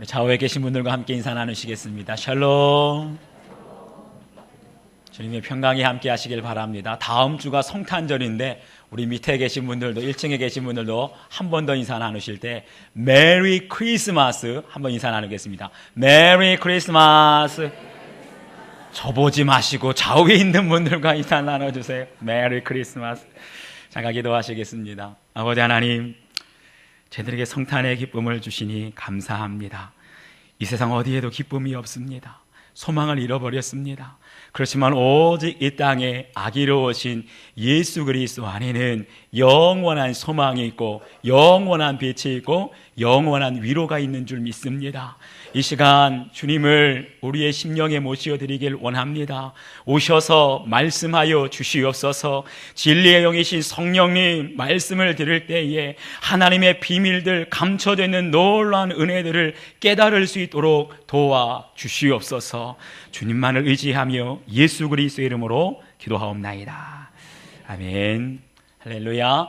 우리 좌우에 계신 분들과 함께 인사 나누시겠습니다. 샬롬. 주님의 평강이 함께 하시길 바랍니다. 다음 주가 성탄절인데 우리 밑에 계신 분들도 1층에 계신 분들도 한 번 더 인사 나누실 때 메리 크리스마스 한번 인사 나누겠습니다. 메리 크리스마스. 저보지 마시고 좌우에 있는 분들과 인사 나눠주세요. 메리 크리스마스. 잠깐 기도하시겠습니다. 아버지 하나님, 저희들에게 성탄의 기쁨을 주시니 감사합니다. 이 세상 어디에도 기쁨이 없습니다. 소망을 잃어버렸습니다. 그렇지만 오직 이 땅에 아기로 오신 예수 그리스도 안에는 영원한 소망이 있고 영원한 빛이 있고 영원한 위로가 있는 줄 믿습니다. 이 시간 주님을 우리의 심령에 모시어드리길 원합니다. 오셔서 말씀하여 주시옵소서. 진리의 영이신 성령님 말씀을 들을 때에 하나님의 비밀들 감춰져 있는 놀라운 은혜들을 깨달을 수 있도록 도와주시옵소서. 주님만을 의지하며 예수 그리스도의 이름으로 기도하옵나이다. 아멘. 할렐루야.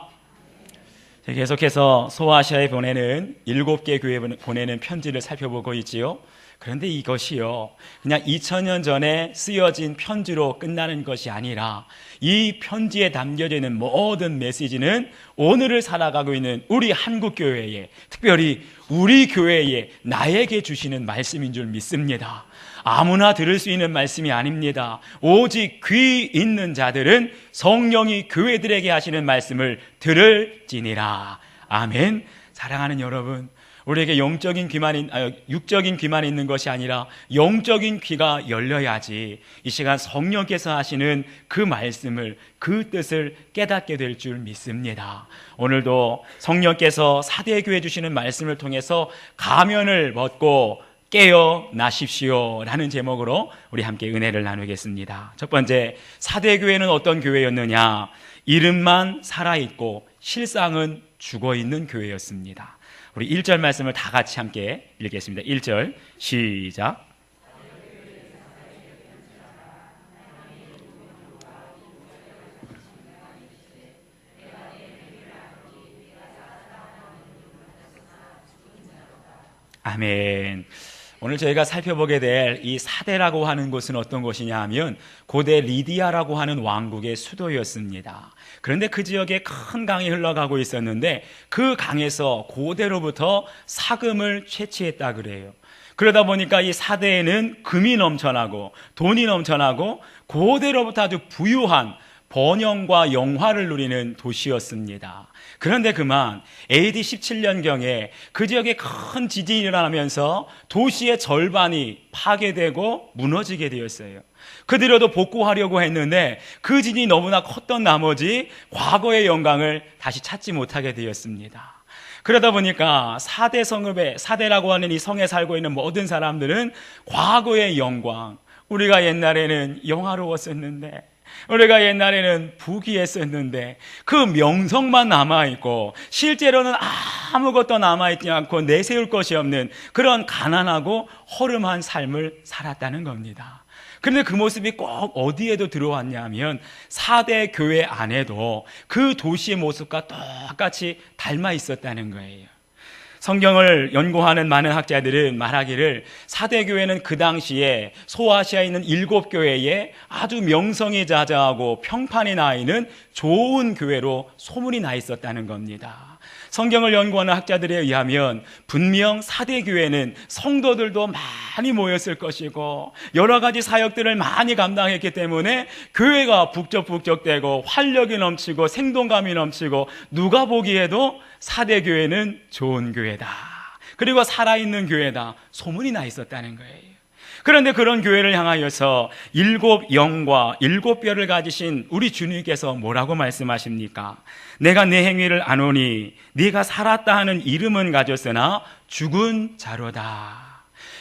계속해서 소아시아에 보내는 7개 교회에 보내는 편지를 살펴보고 있지요. 그런데 이것이요, 그냥 2000년 전에 쓰여진 편지로 끝나는 것이 아니라 이 편지에 담겨져 있는 모든 메시지는 오늘을 살아가고 있는 우리 한국교회에, 특별히 우리 교회에 나에게 주시는 말씀인 줄 믿습니다. 아무나 들을 수 있는 말씀이 아닙니다. 오직 귀 있는 자들은 성령이 교회들에게 하시는 말씀을 들을지니라. 아멘. 사랑하는 여러분, 우리에게 육적인 귀만 있는 것이 아니라 영적인 귀가 열려야지 이 시간 성령께서 하시는 그 말씀을, 그 뜻을 깨닫게 될 줄 믿습니다. 오늘도 성령께서 사대교회 주시는 말씀을 통해서 가면을 벗고 깨어나십시오 라는 제목으로 우리 함께 은혜를 나누겠습니다. 첫 번째, 사대교회는 어떤 교회였느냐? 이름만 살아있고 실상은 죽어있는 교회였습니다. 우리 1절 말씀을 다 같이 함께 읽겠습니다. 1절 시작. 아멘. 오늘 저희가 살펴보게 될 이 사대라고 하는 곳은 어떤 곳이냐 하면 고대 리디아라고 하는 왕국의 수도였습니다. 그런데 그 지역에 큰 강이 흘러가고 있었는데 그 강에서 고대로부터 사금을 채취했다 그래요. 그러다 보니까 이 사대에는 금이 넘쳐나고 돈이 넘쳐나고 고대로부터 아주 부유한 번영과 영화를 누리는 도시였습니다. 그런데 그만 AD 17년경에 그 지역에 큰 지진이 일어나면서 도시의 절반이 파괴되고 무너지게 되었어요. 그들도 복구하려고 했는데 그 지진이 너무나 컸던 나머지 과거의 영광을 다시 찾지 못하게 되었습니다. 그러다 보니까 사대라고 하는 이 성에 살고 있는 모든 사람들은 과거의 영광, 우리가 옛날에는 영화로웠었는데, 우리가 옛날에는 부귀했었는데 그 명성만 남아있고 실제로는 아무것도 남아있지 않고 내세울 것이 없는 그런 가난하고 허름한 삶을 살았다는 겁니다. 그런데 그 모습이 꼭 어디에도 들어왔냐면 사대 교회 안에도 그 도시의 모습과 똑같이 닮아 있었다는 거예요. 성경을 연구하는 많은 학자들은 말하기를 사대교회는 그 당시에 소아시아에 있는 7교회에 아주 명성이 자자하고 평판이 나 있는 좋은 교회로 소문이 나 있었다는 겁니다. 성경을 연구하는 학자들에 의하면 분명 사대교회는 성도들도 많이 모였을 것이고 여러 가지 사역들을 많이 감당했기 때문에 교회가 북적북적대고 활력이 넘치고 생동감이 넘치고 누가 보기에도 사대교회는 좋은 교회다, 그리고 살아있는 교회다 소문이 나 있었다는 거예요. 그런데 그런 교회를 향하여서 7 영과 7 뼈를 가지신 우리 주님께서 뭐라고 말씀하십니까? 내가 내 행위를 아노니 네가 살았다 하는 이름은 가졌으나 죽은 자로다.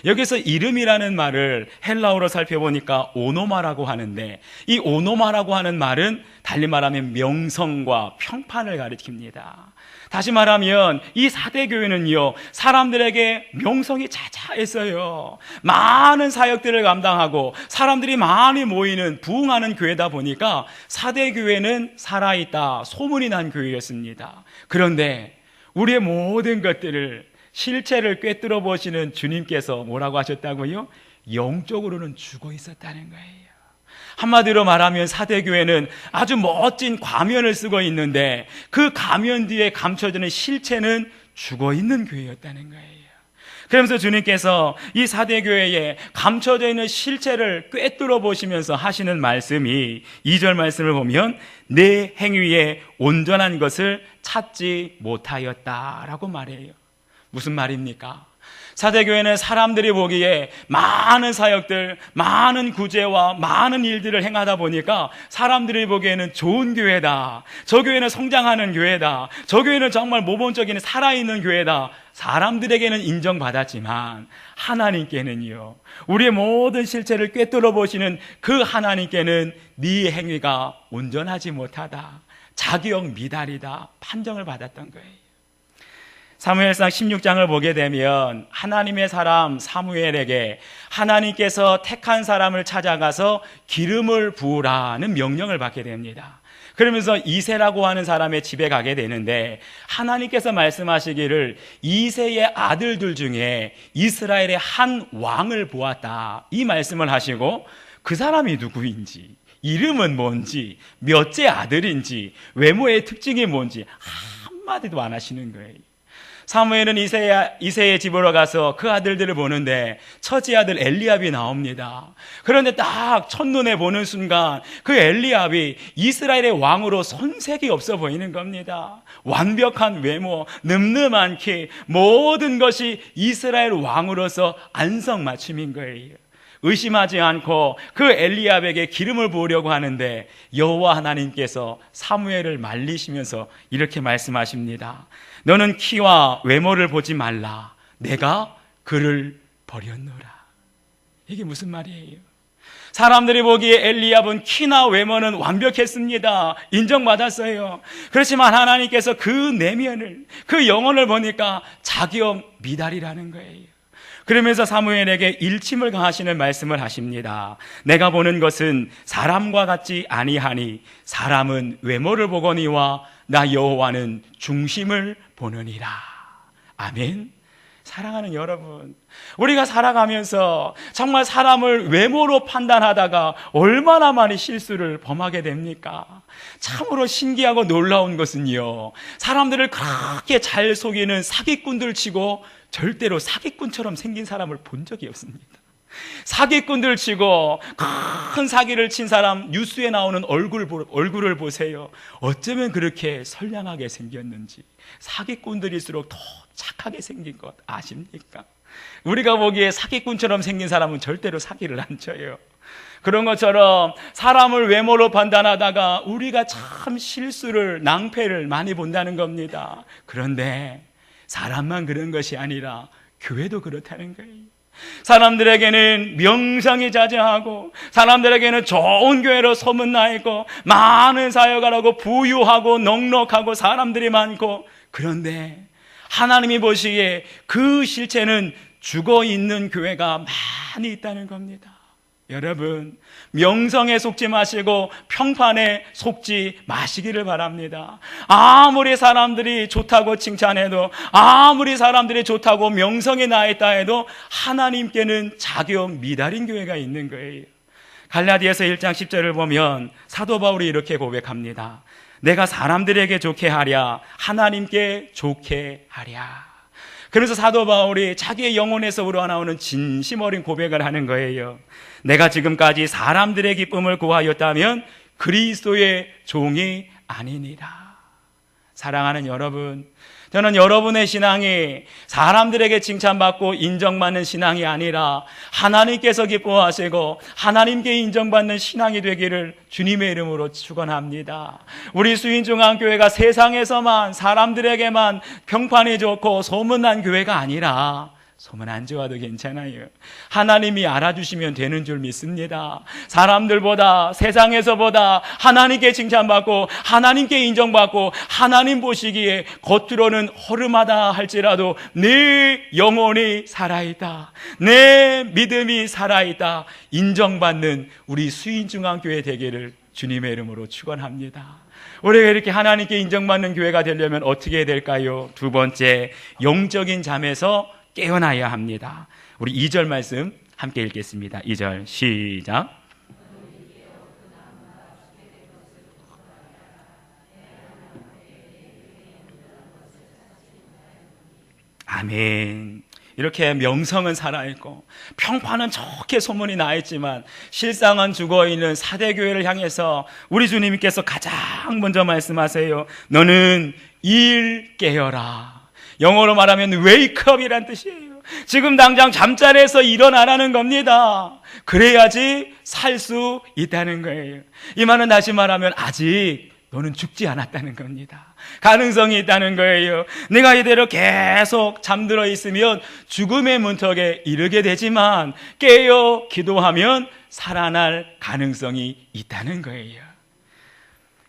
여기서 이름이라는 말을 헬라어로 살펴보니까 오노마라고 하는데, 이 오노마라고 하는 말은 달리 말하면 명성과 평판을 가리킵니다. 다시 말하면 이 사대교회는요, 사람들에게 명성이 자자했어요. 많은 사역들을 감당하고 사람들이 많이 모이는 부흥하는 교회다 보니까 사대교회는 살아있다, 소문이 난 교회였습니다. 그런데 우리의 모든 것들을 실체를 꿰뚫어 보시는 주님께서 뭐라고 하셨다고요? 영적으로는 죽어 있었다는 거예요. 한마디로 말하면 사대교회는 아주 멋진 가면을 쓰고 있는데 그 가면 뒤에 감춰지는 실체는 죽어 있는 교회였다는 거예요. 그러면서 주님께서 이 사대교회에 감춰져 있는 실체를 꿰뚫어 보시면서 하시는 말씀이 2절 말씀을 보면 내 행위에 온전한 것을 찾지 못하였다라고 말해요. 무슨 말입니까? 사대교회는 사람들이 보기에 많은 사역들, 많은 구제와 많은 일들을 행하다 보니까 사람들이 보기에는 좋은 교회다, 저 교회는 성장하는 교회다, 저 교회는 정말 모범적인 살아있는 교회다, 사람들에게는 인정받았지만 하나님께는요, 우리의 모든 실체를 꿰뚫어 보시는 그 하나님께는 네 행위가 온전하지 못하다, 자기형 미달이다 판정을 받았던 거예요. 사무엘상 16장을 보게 되면 하나님의 사람 사무엘에게 하나님께서 택한 사람을 찾아가서 기름을 부으라는 명령을 받게 됩니다. 그러면서 이새라고 하는 사람의 집에 가게 되는데 하나님께서 말씀하시기를 이새의 아들들 중에 이스라엘의 한 왕을 보았다, 이 말씀을 하시고 그 사람이 누구인지, 이름은 뭔지, 몇째 아들인지, 외모의 특징이 뭔지 한마디도 안 하시는 거예요. 사무엘은 이새의 집으로 가서 그 아들들을 보는데 첫째 아들 엘리압이 나옵니다. 그런데 딱 첫눈에 보는 순간 그 엘리압이 이스라엘의 왕으로 손색이 없어 보이는 겁니다. 완벽한 외모, 늠름한 키, 모든 것이 이스라엘 왕으로서 안성맞춤인 거예요. 의심하지 않고 그 엘리압에게 기름을 부으려고 하는데 여호와 하나님께서 사무엘을 말리시면서 이렇게 말씀하십니다. 너는 키와 외모를 보지 말라. 내가 그를 버렸노라. 이게 무슨 말이에요? 사람들이 보기에 엘리압은 키나 외모는 완벽했습니다. 인정받았어요. 그렇지만 하나님께서 그 내면을, 그 영혼을 보니까 자기형 미달이라는 거예요. 그러면서 사무엘에게 일침을 가하시는 말씀을 하십니다. 내가 보는 것은 사람과 같지 아니하니 사람은 외모를 보거니와 나 여호와는 중심을 보느니라. 아멘. 사랑하는 여러분, 우리가 살아가면서 정말 사람을 외모로 판단하다가 얼마나 많이 실수를 범하게 됩니까? 참으로 신기하고 놀라운 것은요, 사람들을 그렇게 잘 속이는 사기꾼들 치고 절대로 사기꾼처럼 생긴 사람을 본 적이 없습니다. 사기꾼들 치고 큰 사기를 친 사람 뉴스에 나오는 얼굴을 보세요. 어쩌면 그렇게 선량하게 생겼는지. 사기꾼들일수록 더 착하게 생긴 것 아십니까? 우리가 보기에 사기꾼처럼 생긴 사람은 절대로 사기를 안 쳐요. 그런 것처럼 사람을 외모로 판단하다가 우리가 참 실수를, 낭패를 많이 본다는 겁니다. 그런데 사람만 그런 것이 아니라 교회도 그렇다는 거예요. 사람들에게는 명성이 자자하고 사람들에게는 좋은 교회로 소문나 있고 많은 사역하라고 부유하고 넉넉하고 사람들이 많고, 그런데 하나님이 보시기에 그 실체는 죽어 있는 교회가 많이 있다는 겁니다. 여러분, 명성에 속지 마시고 평판에 속지 마시기를 바랍니다. 아무리 사람들이 좋다고 칭찬해도, 아무리 사람들이 좋다고 명성이 나 있다 해도 하나님께는 자격 미달인 교회가 있는 거예요. 갈라디아서 1장 10절을 보면 사도 바울이 이렇게 고백합니다. 내가 사람들에게 좋게 하랴 하나님께 좋게 하랴. 그래서 사도 바울이 자기의 영혼에서 우러나오는 진심 어린 고백을 하는 거예요. 내가 지금까지 사람들의 기쁨을 구하였다면 그리스도의 종이 아니니라. 사랑하는 여러분, 저는 여러분의 신앙이 사람들에게 칭찬받고 인정받는 신앙이 아니라 하나님께서 기뻐하시고 하나님께 인정받는 신앙이 되기를 주님의 이름으로 축원합니다. 우리 수인중앙교회가 세상에서만 사람들에게만 평판이 좋고 소문난 교회가 아니라, 소문 안 좋아도 괜찮아요. 하나님이 알아주시면 되는 줄 믿습니다. 사람들보다, 세상에서보다 하나님께 칭찬받고 하나님께 인정받고 하나님 보시기에 겉으로는 허름하다 할지라도 내 영혼이 살아있다, 내 믿음이 살아있다 인정받는 우리 수인중앙교회 되기를 주님의 이름으로 축원합니다. 우리가 이렇게 하나님께 인정받는 교회가 되려면 어떻게 해야 될까요? 두 번째, 영적인 잠에서 깨어나야 합니다. 우리 2절 말씀 함께 읽겠습니다. 2절 시작. 아멘. 이렇게 명성은 살아있고 평판은 좋게 소문이 나 있지만 실상은 죽어있는 사대교회를 향해서 우리 주님께서 가장 먼저 말씀하세요. 너는 일 깨어라. 영어로 말하면 wake up이란 뜻이에요. 지금 당장 잠자리에서 일어나라는 겁니다. 그래야지 살 수 있다는 거예요. 이 말은 다시 말하면 아직 너는 죽지 않았다는 겁니다. 가능성이 있다는 거예요. 내가 이대로 계속 잠들어 있으면 죽음의 문턱에 이르게 되지만 깨어 기도하면 살아날 가능성이 있다는 거예요.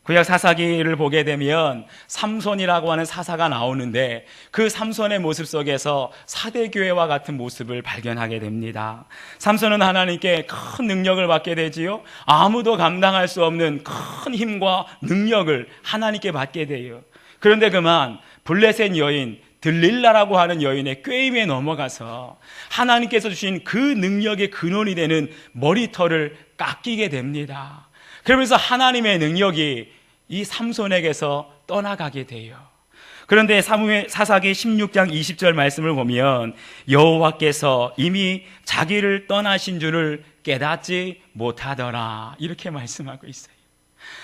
구약 사사기를 보게 되면 삼손이라고 하는 사사가 나오는데 그 삼손의 모습 속에서 사대교회와 같은 모습을 발견하게 됩니다. 삼손은 하나님께 큰 능력을 받게 되지요. 아무도 감당할 수 없는 큰 힘과 능력을 하나님께 받게 돼요. 그런데 그만 블레셋 여인 들릴라라고 하는 여인의 꾀임에 넘어가서 하나님께서 주신 그 능력의 근원이 되는 머리털을 깎이게 됩니다. 그러면서 하나님의 능력이 이 삼손에게서 떠나가게 돼요. 그런데 사사기 16장 20절 말씀을 보면 여호와께서 이미 자기를 떠나신 줄을 깨닫지 못하더라 이렇게 말씀하고 있어요.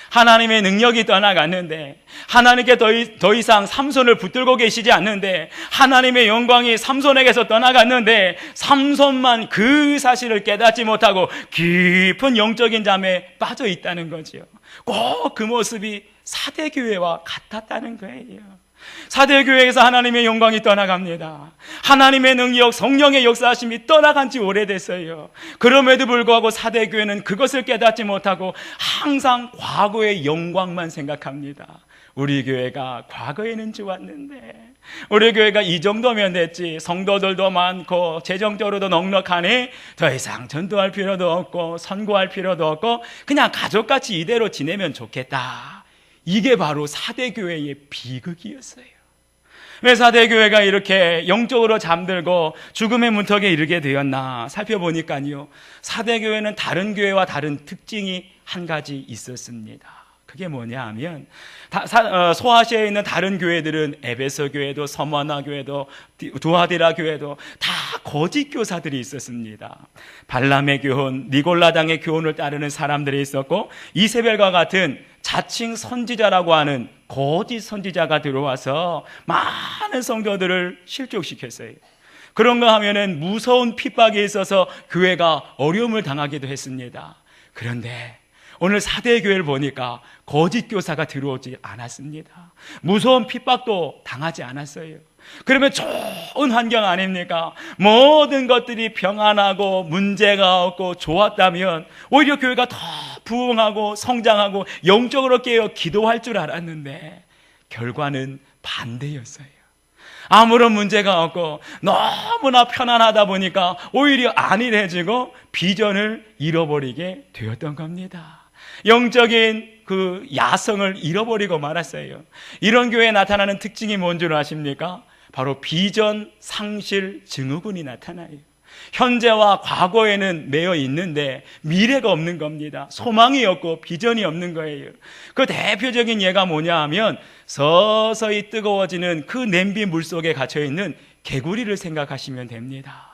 하나님의 능력이 떠나갔는데 하나님께 더 이상 삼손을 붙들고 계시지 않는데 하나님의 영광이 삼손에게서 떠나갔는데 삼손만 그 사실을 깨닫지 못하고 깊은 영적인 잠에 빠져 있다는 거죠. 꼭 그 모습이 사대교회와 같았다는 거예요. 사대교회에서 하나님의 영광이 떠나갑니다. 하나님의 능력, 성령의 역사하심이 떠나간 지 오래됐어요. 그럼에도 불구하고 사대교회는 그것을 깨닫지 못하고 항상 과거의 영광만 생각합니다. 우리 교회가 과거에는 좋았는데 우리 교회가 이 정도면 됐지, 성도들도 많고 재정적으로도 넉넉하니 더 이상 전도할 필요도 없고 선고할 필요도 없고 그냥 가족같이 이대로 지내면 좋겠다. 이게 바로 사대교회의 비극이었어요. 왜 사대교회가 이렇게 영적으로 잠들고 죽음의 문턱에 이르게 되었나 살펴보니까요, 사대교회는 다른 교회와 다른 특징이 한 가지 있었습니다. 그게 뭐냐 하면 소아시아에 있는 다른 교회들은 에베소 교회도 서머나 교회도 두아디라 교회도 다 거짓 교사들이 있었습니다. 발람의 교훈, 니골라당의 교훈을 따르는 사람들이 있었고 이세벨과 같은 자칭 선지자라고 하는 거짓 선지자가 들어와서 많은 성도들을 실족시켰어요. 그런가 하면은 무서운 핍박에 있어서 교회가 어려움을 당하기도 했습니다. 그런데 오늘 사대교회를 보니까 거짓 교사가 들어오지 않았습니다. 무서운 핍박도 당하지 않았어요. 그러면 좋은 환경 아닙니까? 모든 것들이 평안하고 문제가 없고 좋았다면 오히려 교회가 더 부흥하고 성장하고 영적으로 깨어 기도할 줄 알았는데 결과는 반대였어요. 아무런 문제가 없고 너무나 편안하다 보니까 오히려 안일해지고 비전을 잃어버리게 되었던 겁니다. 영적인 그 야성을 잃어버리고 말았어요. 이런 교회에 나타나는 특징이 뭔 줄 아십니까? 바로 비전 상실 증후군이 나타나요. 현재와 과거에는 매여 있는데 미래가 없는 겁니다. 소망이 없고 비전이 없는 거예요. 그 대표적인 예가 뭐냐 하면 서서히 뜨거워지는 그 냄비 물속에 갇혀있는 개구리를 생각하시면 됩니다.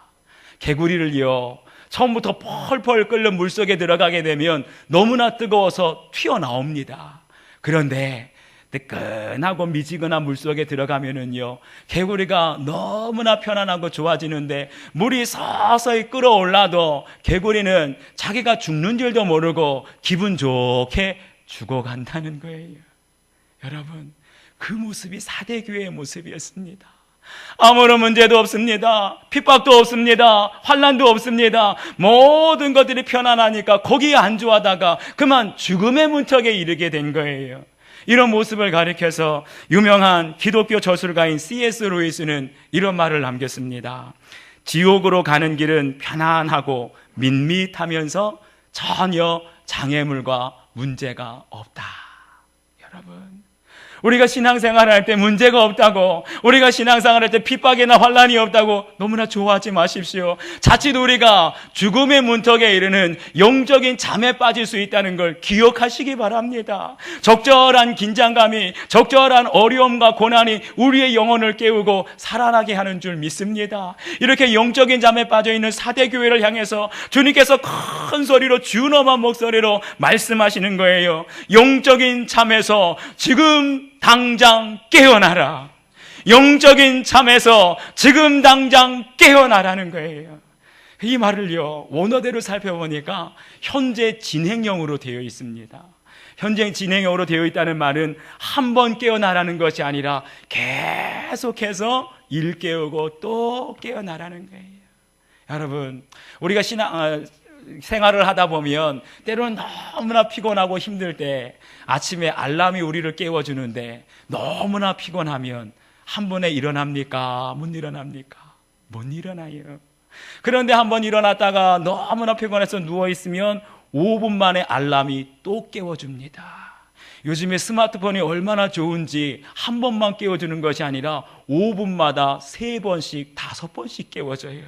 개구리를요, 처음부터 펄펄 끓는 물속에 들어가게 되면 너무나 뜨거워서 튀어나옵니다. 그런데 뜨끈하고 미지근한 물속에 들어가면은요, 개구리가 너무나 편안하고 좋아지는데 물이 서서히 끓어올라도 개구리는 자기가 죽는 줄도 모르고 기분 좋게 죽어간다는 거예요. 여러분, 그 모습이 사대교회의 모습이었습니다. 아무런 문제도 없습니다. 핍박도 없습니다. 환난도 없습니다. 모든 것들이 편안하니까 거기에 안주하다가 그만 죽음의 문턱에 이르게 된 거예요. 이런 모습을 가리켜서 유명한 기독교 저술가인 C.S. 루이스는 이런 말을 남겼습니다. 지옥으로 가는 길은 편안하고 밋밋하면서 전혀 장애물과 문제가 없다. 여러분, 우리가 신앙생활을 할 때 문제가 없다고, 우리가 신앙생활을 할 때 핍박이나 환난이 없다고 너무나 좋아하지 마십시오. 자칫 우리가 죽음의 문턱에 이르는 영적인 잠에 빠질 수 있다는 걸 기억하시기 바랍니다. 적절한 긴장감이, 적절한 어려움과 고난이 우리의 영혼을 깨우고 살아나게 하는 줄 믿습니다. 이렇게 영적인 잠에 빠져있는 사대교회를 향해서 주님께서 큰 소리로, 준엄한 목소리로 말씀하시는 거예요. 영적인 잠에서 지금 당장 깨어나라. 영적인 잠에서 지금 당장 깨어나라는 거예요. 이 말을요, 원어대로 살펴보니까 현재 진행형으로 되어 있습니다. 현재 진행형으로 되어 있다는 말은 한 번 깨어나라는 것이 아니라 계속해서 일깨우고 또 깨어나라는 거예요. 여러분, 우리가 생활을 하다 보면 때로는 너무나 피곤하고 힘들 때 아침에 알람이 우리를 깨워주는데 너무나 피곤하면 한 번에 일어납니까? 못 일어납니까? 못 일어나요. 그런데 한 번 일어났다가 너무나 피곤해서 누워있으면 5분 만에 알람이 또 깨워줍니다. 요즘에 스마트폰이 얼마나 좋은지 한 번만 깨워주는 것이 아니라 5분마다 3번씩, 5번씩 깨워줘요.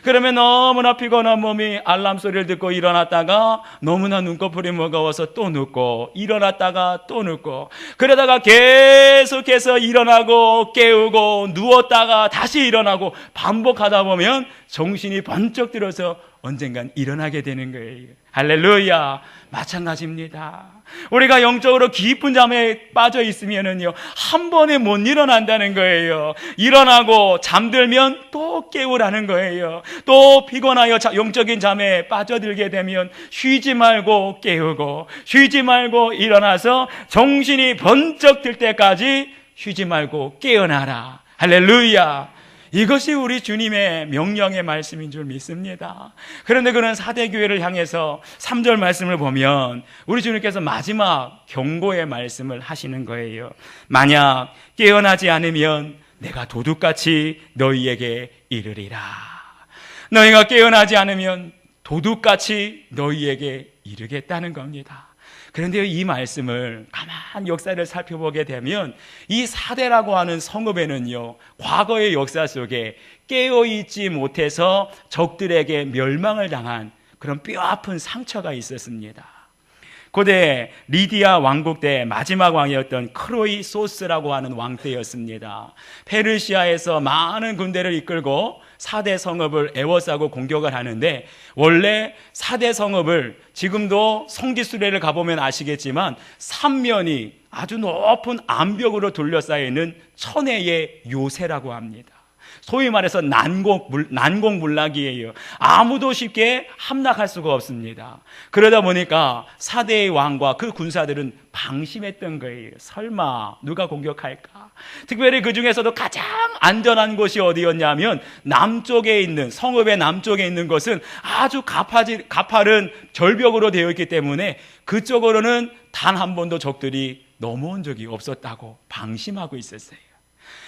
그러면 너무나 피곤한 몸이 알람 소리를 듣고 일어났다가 너무나 눈꺼풀이 무거워서 또 눕고, 일어났다가 또 눕고, 그러다가 계속해서 일어나고 깨우고 누웠다가 다시 일어나고 반복하다 보면 정신이 번쩍 들어서 언젠간 일어나게 되는 거예요. 할렐루야. 마찬가지입니다. 우리가 영적으로 깊은 잠에 빠져 있으면은요, 한 번에 못 일어난다는 거예요. 일어나고 잠들면 또 깨우라는 거예요. 또 피곤하여 영적인 잠에 빠져들게 되면 쉬지 말고 깨우고, 쉬지 말고 일어나서 정신이 번쩍 들 때까지 쉬지 말고 깨어나라. 할렐루야. 이것이 우리 주님의 명령의 말씀인 줄 믿습니다. 그런데 그런 사대교회를 향해서 3절 말씀을 보면 우리 주님께서 마지막 경고의 말씀을 하시는 거예요. 만약 깨어나지 않으면 내가 도둑같이 너희에게 이르리라. 너희가 깨어나지 않으면 도둑같이 너희에게 이르겠다는 겁니다. 그런데 이 말씀을 가만 역사를 살펴보게 되면 이 사대라고 하는 성읍에는요, 과거의 역사 속에 깨어있지 못해서 적들에게 멸망을 당한 그런 뼈아픈 상처가 있었습니다. 고대 리디아 왕국 때 마지막 왕이었던 크로이소스라고 하는 왕 때였습니다. 페르시아에서 많은 군대를 이끌고 사대 성읍을 에워싸고 공격을 하는데, 원래 사대 성읍을 지금도 성지순례를 가보면 아시겠지만 3면이 아주 높은 암벽으로 둘러싸여 있는 천혜의 요새라고 합니다. 소위 말해서 난공불락이에요. 아무도 쉽게 함락할 수가 없습니다. 그러다 보니까 사대의 왕과 그 군사들은 방심했던 거예요. 설마 누가 공격할까? 특별히 그 중에서도 가장 안전한 곳이 어디였냐면 남쪽에 있는, 성읍의 남쪽에 있는 것은 아주 가파른 절벽으로 되어 있기 때문에 그쪽으로는 단 한 번도 적들이 넘어온 적이 없었다고 방심하고 있었어요.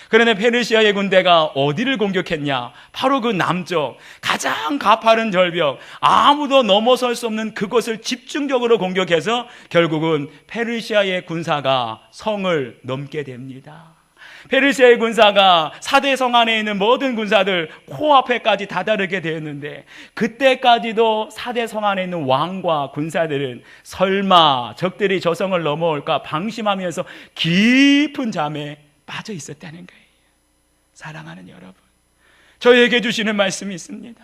그런데 페르시아의 군대가 어디를 공격했냐? 바로 그 남쪽 가장 가파른 절벽, 아무도 넘어설 수 없는 그곳을 집중적으로 공격해서 결국은 페르시아의 군사가 성을 넘게 됩니다. 페르시아의 군사가 사대성 안에 있는 모든 군사들 코앞에까지 다다르게 되었는데, 그때까지도 사대성 안에 있는 왕과 군사들은 설마 적들이 저 성을 넘어올까 방심하면서 깊은 잠에 빠져 있었다는 거예요. 사랑하는 여러분, 저에게 주시는 말씀이 있습니다.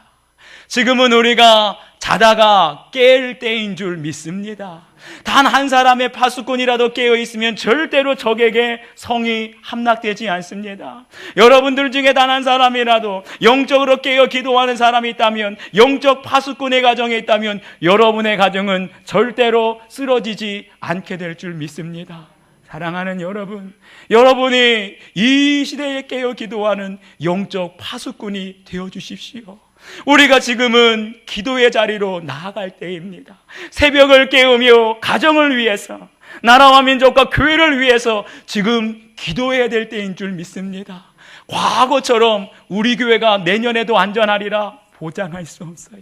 지금은 우리가 자다가 깰 때인 줄 믿습니다. 단 한 사람의 파수꾼이라도 깨어 있으면 절대로 적에게 성이 함락되지 않습니다. 여러분들 중에 단 한 사람이라도 영적으로 깨어 기도하는 사람이 있다면, 영적 파수꾼의 가정에 있다면 여러분의 가정은 절대로 쓰러지지 않게 될 줄 믿습니다. 사랑하는 여러분, 여러분이 이 시대에 깨어 기도하는 영적 파수꾼이 되어주십시오. 우리가 지금은 기도의 자리로 나아갈 때입니다. 새벽을 깨우며 가정을 위해서, 나라와 민족과 교회를 위해서 지금 기도해야 될 때인 줄 믿습니다. 과거처럼 우리 교회가 내년에도 안전하리라 보장할 수 없어요.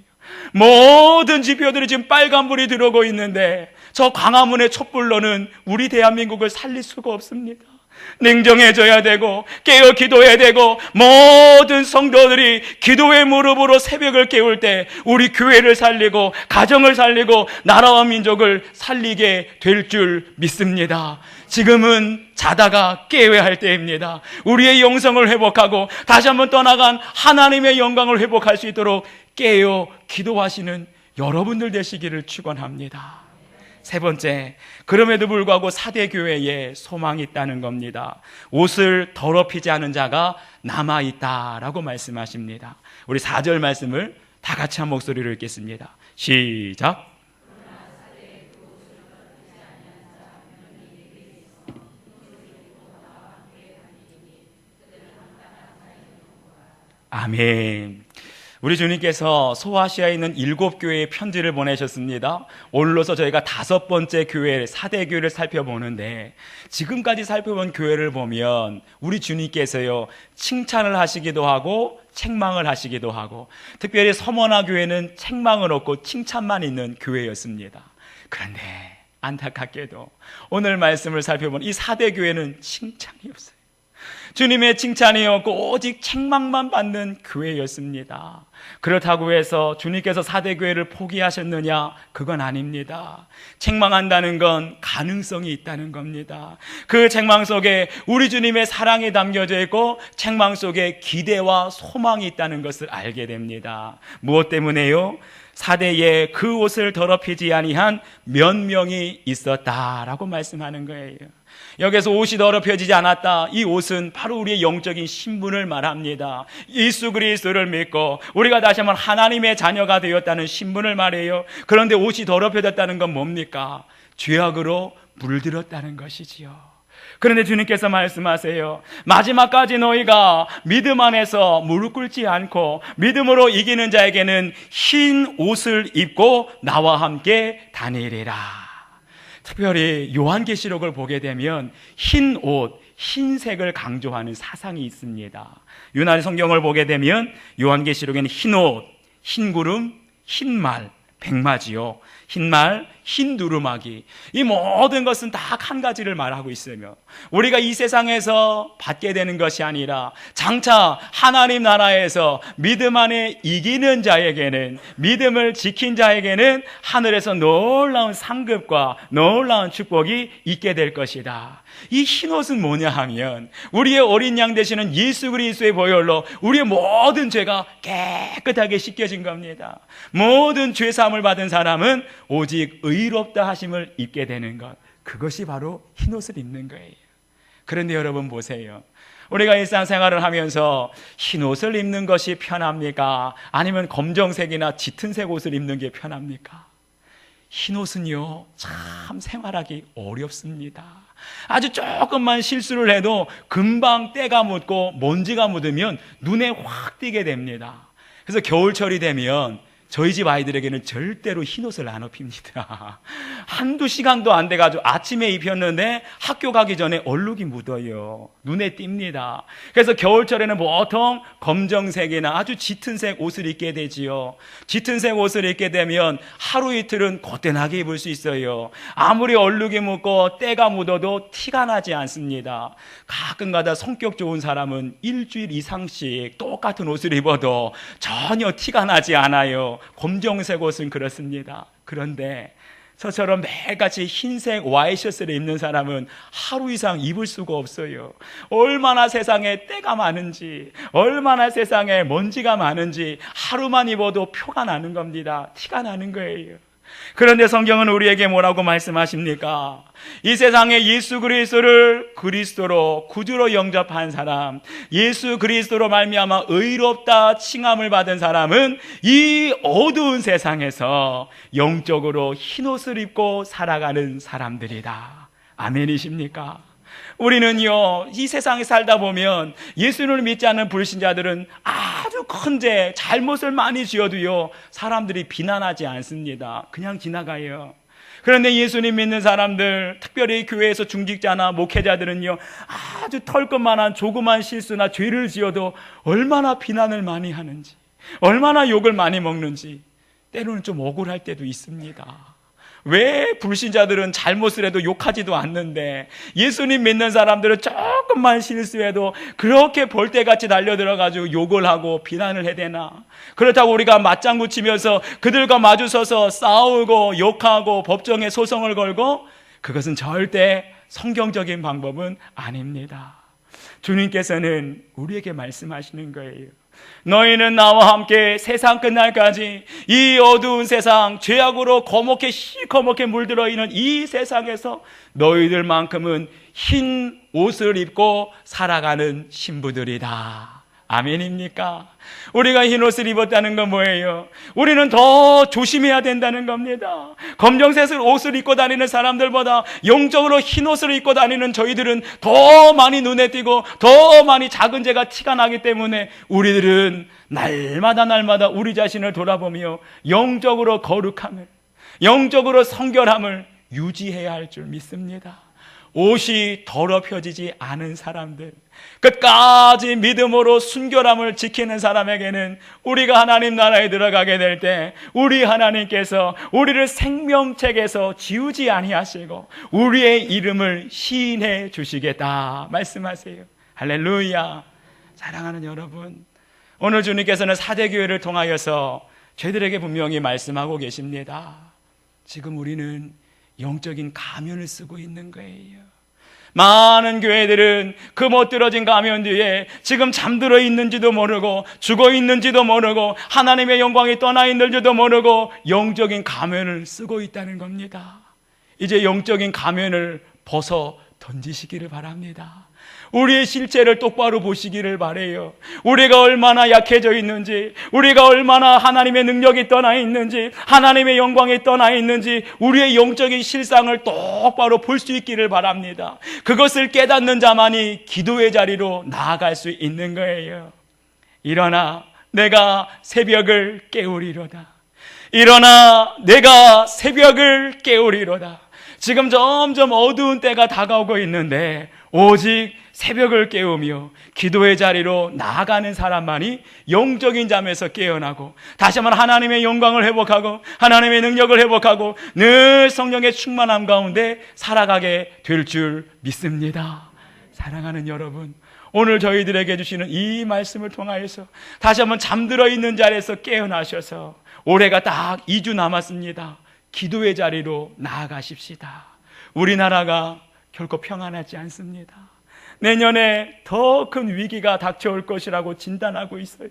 모든 지표들이 지금 빨간불이 들어오고 있는데 저 광화문의 촛불로는 우리 대한민국을 살릴 수가 없습니다. 냉정해져야 되고 깨어 기도해야 되고, 모든 성도들이 기도의 무릎으로 새벽을 깨울 때 우리 교회를 살리고 가정을 살리고 나라와 민족을 살리게 될 줄 믿습니다. 지금은 자다가 깨어야 할 때입니다. 우리의 영성을 회복하고 다시 한번 떠나간 하나님의 영광을 회복할 수 있도록 깨어 기도하시는 여러분들 되시기를 축원합니다. 세 번째, 그럼에도 불구하고 사대교회에 소망이 있다는 겁니다. 옷을 더럽히지 않은 자가 남아있다라고 말씀하십니다. 우리 4절 말씀을 다 같이 한 목소리로 읽겠습니다. 시작. 아멘. 우리 주님께서 소아시아에 있는 7교회에 편지를 보내셨습니다. 오늘로서 저희가 5번째 교회, 사대교회를 살펴보는데, 지금까지 살펴본 교회를 보면 우리 주님께서요, 칭찬을 하시기도 하고 책망을 하시기도 하고, 특별히 서머나 교회는 책망을 없고 칭찬만 있는 교회였습니다. 그런데 안타깝게도 오늘 말씀을 살펴본 이 사대교회는 칭찬이 없어요. 주님의 칭찬이 없고 오직 책망만 받는 교회였습니다. 그렇다고 해서 주님께서 사대교회를 포기하셨느냐? 그건 아닙니다. 책망한다는 건 가능성이 있다는 겁니다. 그 책망 속에 우리 주님의 사랑이 담겨져 있고 책망 속에 기대와 소망이 있다는 것을 알게 됩니다. 무엇 때문에요? 사대에 그 옷을 더럽히지 아니한 몇 명이 있었다라고 말씀하는 거예요. 여기서 옷이 더럽혀지지 않았다. 이 옷은 바로 우리의 영적인 신분을 말합니다. 예수 그리스도를 믿고 우리가 다시 한번 하나님의 자녀가 되었다는 신분을 말해요. 그런데 옷이 더럽혀졌다는 건 뭡니까? 죄악으로 물들었다는 것이지요. 그런데 주님께서 말씀하세요. 마지막까지 너희가 믿음 안에서 무릎 꿇지 않고 믿음으로 이기는 자에게는 흰 옷을 입고 나와 함께 다니리라. 특별히 요한계시록을 보게 되면 흰 옷, 흰색을 강조하는 사상이 있습니다. 유난히 성경을 보게 되면 요한계시록에는 흰 옷, 흰 구름, 흰 말, 백마지요. 흰 말, 흰 두루마기, 이 모든 것은 다 한 가지를 말하고 있으며, 우리가 이 세상에서 받게 되는 것이 아니라 장차 하나님 나라에서 믿음 안에 이기는 자에게는, 믿음을 지킨 자에게는 하늘에서 놀라운 상급과 놀라운 축복이 있게 될 것이다. 이 흰옷은 뭐냐 하면 우리의 어린 양 되시는 예수 그리스도의 보혈로 우리의 모든 죄가 깨끗하게 씻겨진 겁니다. 모든 죄사함을 받은 사람은 오직 의롭다 하심을 입게 되는 것, 그것이 바로 흰옷을 입는 거예요. 그런데 여러분 보세요. 우리가 일상생활을 하면서 흰옷을 입는 것이 편합니까? 아니면 검정색이나 짙은색 옷을 입는 게 편합니까? 흰옷은요, 참 생활하기 어렵습니다. 아주 조금만 실수를 해도 금방 때가 묻고 먼지가 묻으면 눈에 확 띄게 됩니다. 그래서 겨울철이 되면 저희 집 아이들에게는 절대로 흰옷을 안 입힙니다. 한두 시간도 안 돼가지고 아침에 입혔는데 학교 가기 전에 얼룩이 묻어요. 눈에 띕니다. 그래서 겨울철에는 보통 검정색이나 아주 짙은색 옷을 입게 되지요. 짙은색 옷을 입게 되면 하루 이틀은 거뜬하게 입을 수 있어요. 아무리 얼룩이 묻고 때가 묻어도 티가 나지 않습니다. 가끔가다 성격 좋은 사람은 일주일 이상씩 똑같은 옷을 입어도 전혀 티가 나지 않아요. 검정색 옷은 그렇습니다. 그런데 저처럼 매일같이 흰색 와이셔츠를 입는 사람은 하루 이상 입을 수가 없어요. 얼마나 세상에 때가 많은지, 얼마나 세상에 먼지가 많은지 하루만 입어도 표가 나는 겁니다. 티가 나는 거예요. 그런데 성경은 우리에게 뭐라고 말씀하십니까? 이 세상에 예수 그리스도를 그리스도로 구주로 영접한 사람, 예수 그리스도로 말미암아 의롭다 칭함을 받은 사람은 이 어두운 세상에서 영적으로 흰옷을 입고 살아가는 사람들이다. 아멘이십니까? 우리는요, 이 세상에 살다 보면 예수를 믿지 않는 불신자들은 아주 큰 죄, 잘못을 많이 지어도요, 사람들이 비난하지 않습니다. 그냥 지나가요. 그런데 예수님 믿는 사람들, 특별히 교회에서 중직자나 목회자들은요, 아주 털끝만한 조그만 실수나 죄를 지어도 얼마나 비난을 많이 하는지, 얼마나 욕을 많이 먹는지. 때로는 좀 억울할 때도 있습니다. 왜 불신자들은 잘못을 해도 욕하지도 않는데 예수님 믿는 사람들은 조금만 실수해도 그렇게 벌떼같이 달려들어가지고 욕을 하고 비난을 해야 되나? 그렇다고 우리가 맞장구 치면서 그들과 마주서서 싸우고 욕하고 법정에 소송을 걸고, 그것은 절대 성경적인 방법은 아닙니다. 주님께서는 우리에게 말씀하시는 거예요. 너희는 나와 함께 세상 끝날까지 이 어두운 세상, 죄악으로 거목해 시커멓게 물들어 있는 이 세상에서 너희들만큼은 흰 옷을 입고 살아가는 신부들이다. 아멘입니까? 우리가 흰 옷을 입었다는 건 뭐예요? 우리는 더 조심해야 된다는 겁니다. 검정색 옷을 입고 다니는 사람들보다 영적으로 흰 옷을 입고 다니는 저희들은 더 많이 눈에 띄고 더 많이 작은 죄가 티가 나기 때문에 우리들은 날마다 우리 자신을 돌아보며 영적으로 거룩함을, 영적으로 성결함을 유지해야 할 줄 믿습니다. 옷이 더럽혀지지 않은 사람들, 끝까지 믿음으로 순결함을 지키는 사람에게는 우리가 하나님 나라에 들어가게 될 때 우리 하나님께서 우리를 생명책에서 지우지 아니하시고 우리의 이름을 시인해 주시겠다 말씀하세요. 할렐루야. 사랑하는 여러분, 오늘 주님께서는 사대교회를 통하여서 저희들에게 분명히 말씀하고 계십니다. 지금 우리는 영적인 가면을 쓰고 있는 거예요. 많은 교회들은 그 멋들어진 가면 뒤에 지금 잠들어 있는지도 모르고 죽어 있는지도 모르고 하나님의 영광이 떠나 있는지도 모르고 영적인 가면을 쓰고 있다는 겁니다. 이제 영적인 가면을 벗어 던지시기를 바랍니다. 우리의 실체를 똑바로 보시기를 바라요. 우리가 얼마나 약해져 있는지, 우리가 얼마나 하나님의 능력이 떠나 있는지, 하나님의 영광이 떠나 있는지 우리의 영적인 실상을 똑바로 볼 수 있기를 바랍니다. 그것을 깨닫는 자만이 기도의 자리로 나아갈 수 있는 거예요. 일어나 내가 새벽을 깨우리로다. 일어나 내가 새벽을 깨우리로다. 지금 점점 어두운 때가 다가오고 있는데 오직 새벽을 깨우며 기도의 자리로 나아가는 사람만이 영적인 잠에서 깨어나고 다시 한번 하나님의 영광을 회복하고 하나님의 능력을 회복하고 늘 성령의 충만함 가운데 살아가게 될 줄 믿습니다. 사랑하는 여러분, 오늘 저희들에게 주시는 이 말씀을 통하여서 다시 한번 잠들어 있는 자리에서 깨어나셔서 올해가 딱 2주 남았습니다. 기도의 자리로 나아가십시다. 우리나라가 결코 평안하지 않습니다. 내년에 더 큰 위기가 닥쳐올 것이라고 진단하고 있어요.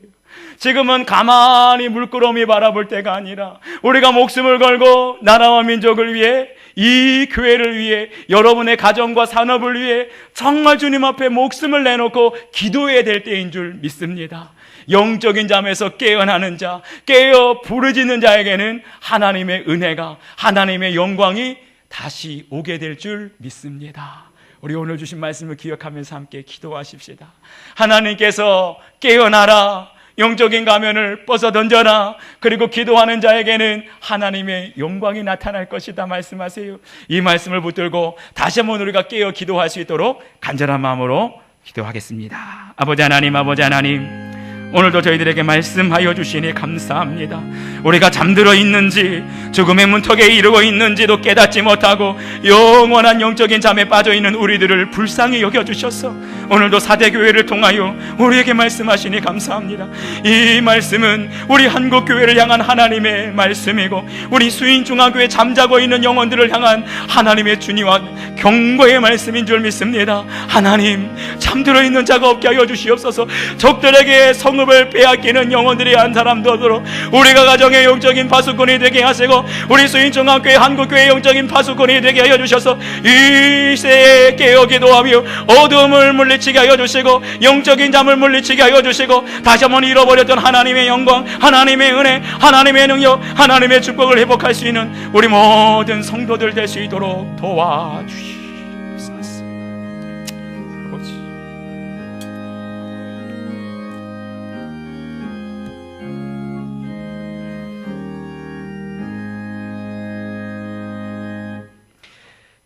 지금은 가만히 물끄러미 바라볼 때가 아니라 우리가 목숨을 걸고 나라와 민족을 위해, 이 교회를 위해, 여러분의 가정과 산업을 위해 정말 주님 앞에 목숨을 내놓고 기도해야 될 때인 줄 믿습니다. 영적인 잠에서 깨어나는 자, 깨어 부르짖는 자에게는 하나님의 은혜가, 하나님의 영광이 다시 오게 될 줄 믿습니다. 우리 오늘 주신 말씀을 기억하면서 함께 기도하십시다. 하나님께서 깨어나라, 영적인 가면을 벗어던져라, 그리고 기도하는 자에게는 하나님의 영광이 나타날 것이다 말씀하세요. 이 말씀을 붙들고 다시 한번 우리가 깨어 기도할 수 있도록 간절한 마음으로 기도하겠습니다. 아버지 하나님, 아버지 하나님, 오늘도 저희들에게 말씀하여 주시니 감사합니다. 우리가 잠들어 있는지 죽음의 문턱에 이르고 있는지도 깨닫지 못하고 영원한 영적인 잠에 빠져 있는 우리들을 불쌍히 여겨주셔서 오늘도 사대교회를 통하여 우리에게 말씀하시니 감사합니다. 이 말씀은 우리 한국교회를 향한 하나님의 말씀이고 우리 수인중앙교회 잠자고 있는 영혼들을 향한 하나님의 준이와 경고의 말씀인 줄 믿습니다. 하나님, 잠들어 있는 자가 없게 하여 주시옵소서. 적들에게 성읍을 빼앗기는 영혼들이 한 사람도 없도록 우리가 가정의 영적인 파수꾼이 되게 하시고 우리 수인중앙교회 한국교회 영적인 파수꾼이 되게 하여 주셔서 이 시대에 깨어 기도하며 어둠을 물리치게 하여 주시고 영적인 잠을 물리치게 하여 주시고 다시 한번 잃어버렸던 하나님의 영광, 하나님의 은혜, 하나님의 능력, 하나님의 축복을 회복할 수 있는 우리 모든 성도들 될 수 있도록 도와주시옵소서.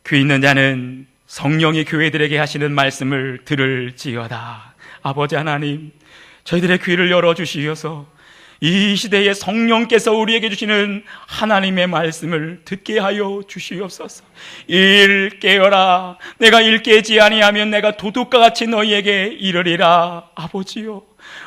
귀 있는 자는 성령이 교회들에게 하시는 말씀을 들을지어다. 아버지 하나님, 저희들의 귀를 열어주시어서 이 시대에 성령께서 우리에게 주시는 하나님의 말씀을 듣게 하여 주시옵소서. 깨어라. 내가 깨지 아니하면 내가 도둑과 같이 너희에게 이르리라. 아버지요,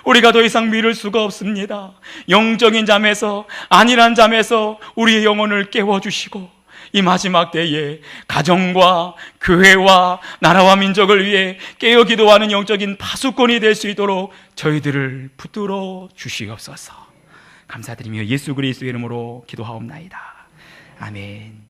우리가 더 이상 미룰 수가 없습니다. 영적인 잠에서, 안일한 잠에서 우리의 영혼을 깨워주시고, 이 마지막 때에 가정과 교회와 나라와 민족을 위해 깨어 기도하는 영적인 파수꾼이 될 수 있도록 저희들을 붙들어 주시옵소서. 감사드리며 예수 그리스도의 이름으로 기도하옵나이다. 아멘.